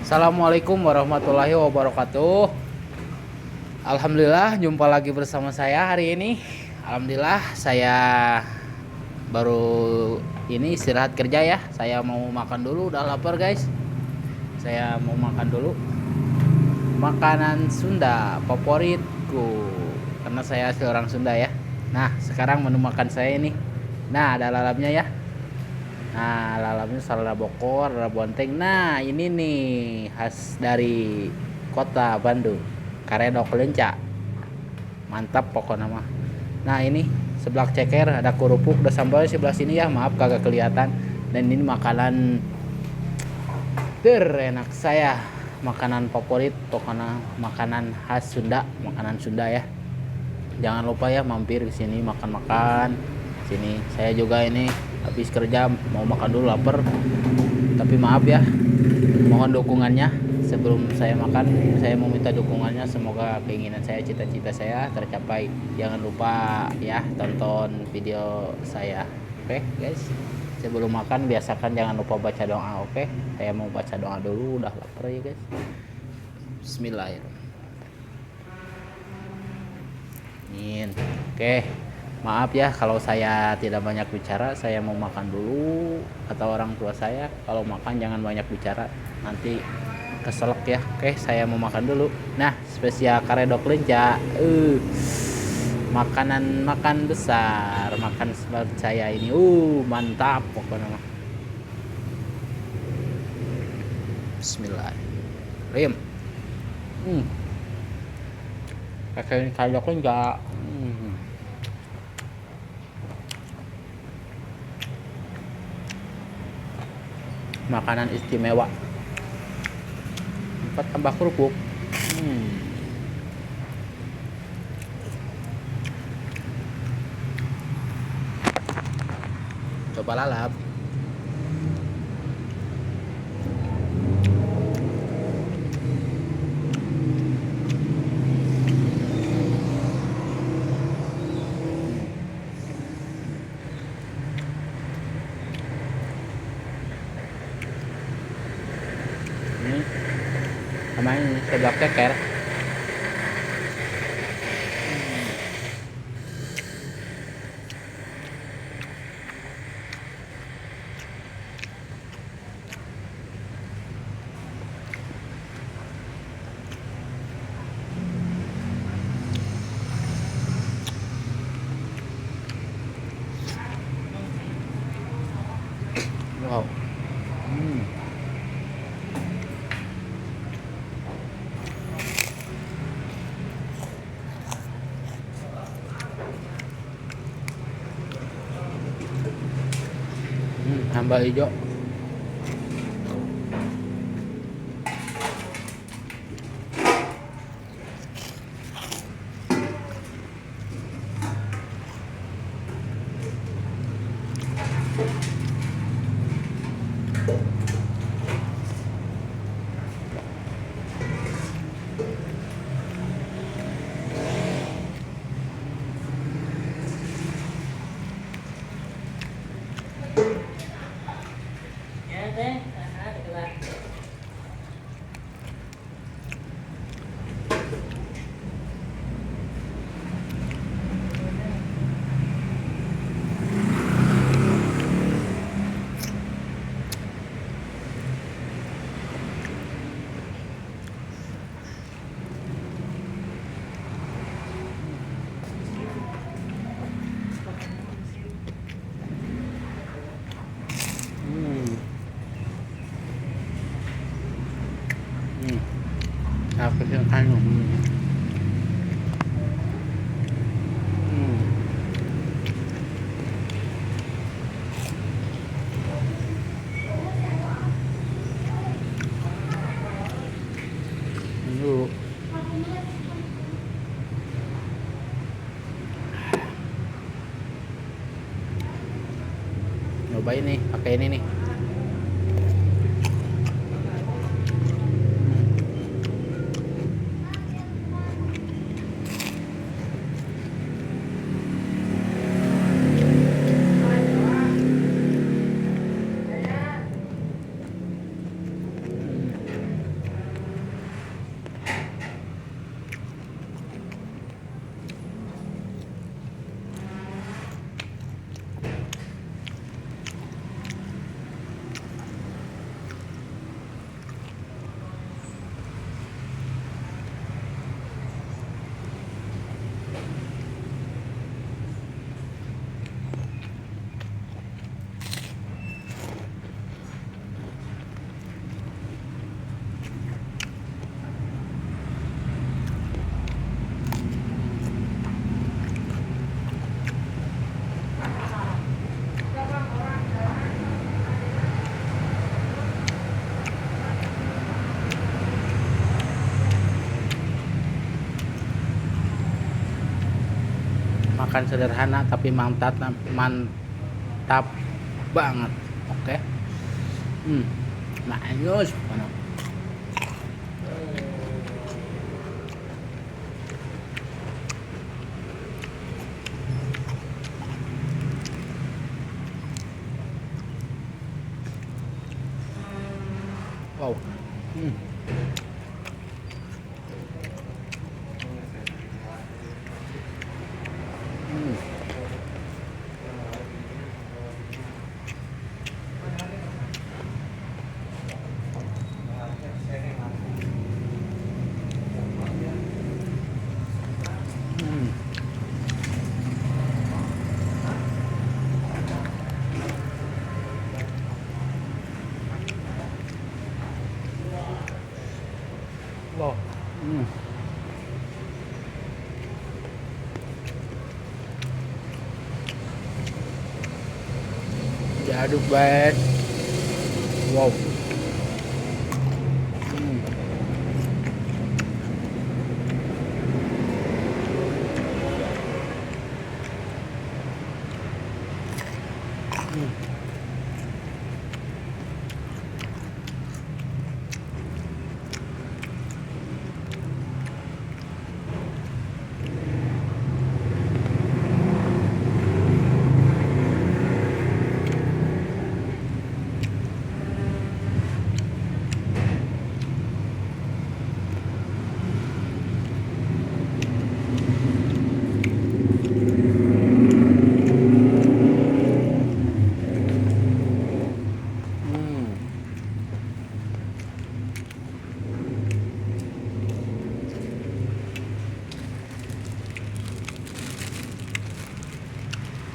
Assalamualaikum warahmatullahi wabarakatuh. Alhamdulillah jumpa lagi bersama saya hari ini. Alhamdulillah saya baru ini istirahat kerja ya. Saya mau makan dulu, udah lapar guys. Saya mau makan dulu. Makanan Sunda favoritku karena saya asli orang Sunda ya. Nah, sekarang menu makan saya ini. Nah, ada lalapnya ya. Nah, lalapnya salada bokor, lada bonteng. Nah, ini nih khas dari kota Bandung. Karedok lenca. Mantap pokoknya mah. Nah, ini sebelah ceker ada kerupuk, ada sambal sebelah sini ya. Maaf kagak kelihatan. Dan ini makanan terenak saya. Makanan favorit pokoknya makanan khas Sunda, makanan Sunda ya. Jangan lupa ya mampir ke sini makan-makan. Sini saya juga ini habis kerja mau makan dulu lapar. Tapi maaf ya, mohon dukungannya sebelum saya makan. Saya mau minta dukungannya, semoga keinginan saya, cita-cita saya tercapai. Jangan lupa ya tonton video saya. Oke guys, sebelum makan biasakan jangan lupa baca doa. Oke, saya mau baca doa dulu, udah lapar ya guys. Bismillahirrahmanirrahim. Oke, maaf ya kalau saya tidak banyak bicara. Saya mau makan dulu. Kata orang tua saya kalau makan jangan banyak bicara, nanti keselak ya. Oke, saya mau makan dulu. Nah, spesial karedok lenca. Makanan makan besar, makan seperti saya ini. Mantap pokoknya mah. Bismillahirrahmanirrahim. Pakai karedok lenca. Makanan istimewa. 4 tambah kerupuk. Coba lalap. Ini sama ini seblak ceker. Wow. Sambal hijau. Aku suka dulu. Cobain nih, pakai ini nih. makan sederhana tapi mantap mantap banget. Oke. Manis banget. Wow. Wow. Diaduk baik. Wow.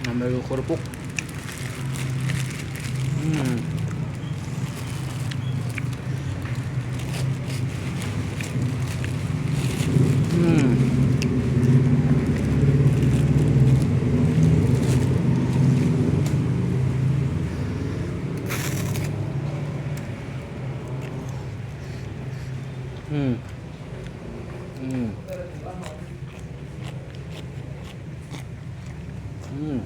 Ngambil kerupuk. Hmm. Hmm. Hmm. Hmm.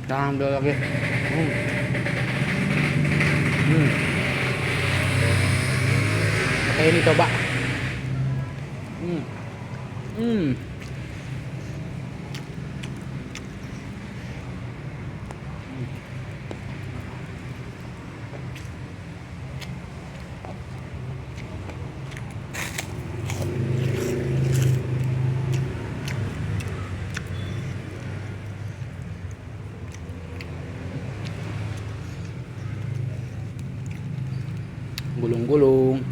Kita ambil lagi. Pakai ini coba. Gulung-gulung.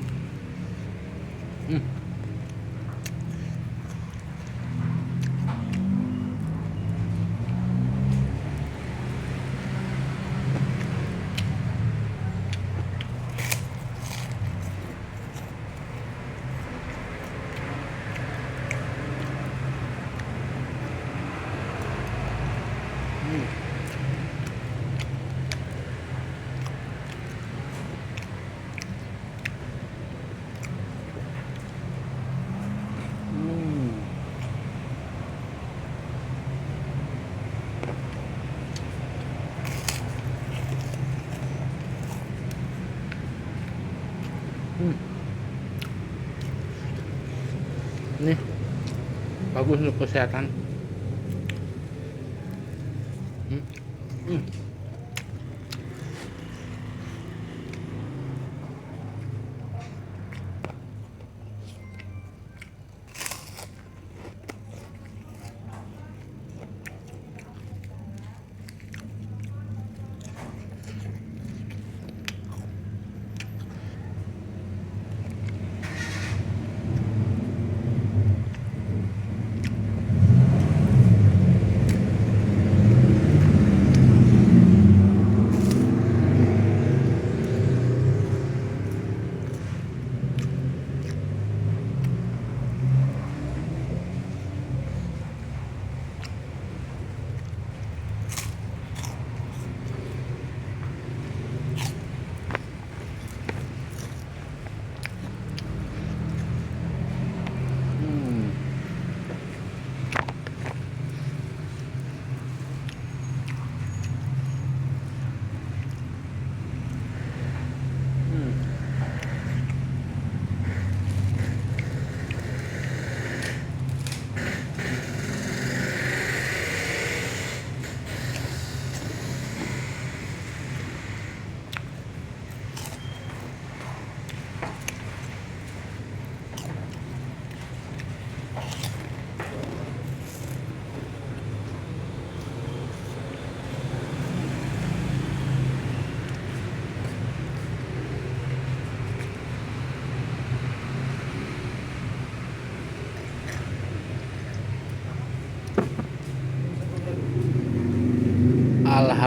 Nih, bagus untuk kesehatan.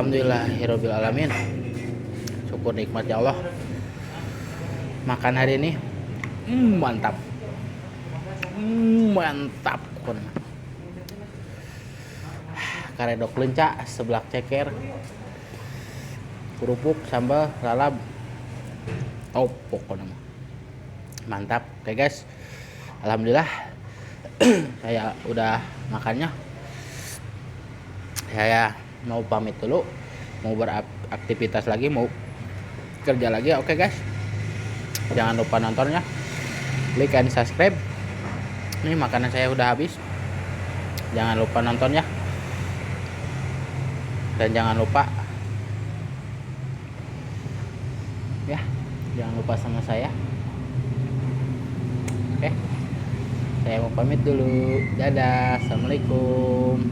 Alhamdulillahirabbil alamin. Syukur nikmat ya Allah. Makan hari ini mantap. Mantap kon. Karedok leunca, seblak ceker, kerupuk, sambal, lalap. Oh, pokoknya mantap. Oke guys. Alhamdulillah saya udah makannya. Saya mau pamit dulu, mau beraktivitas lagi, mau kerja lagi. Oke guys, jangan lupa nontonnya, like and subscribe. Ini makanan saya udah habis, jangan lupa nontonnya, dan jangan lupa ya, jangan lupa sama saya. Oke, saya mau pamit dulu. Dadah, assalamualaikum.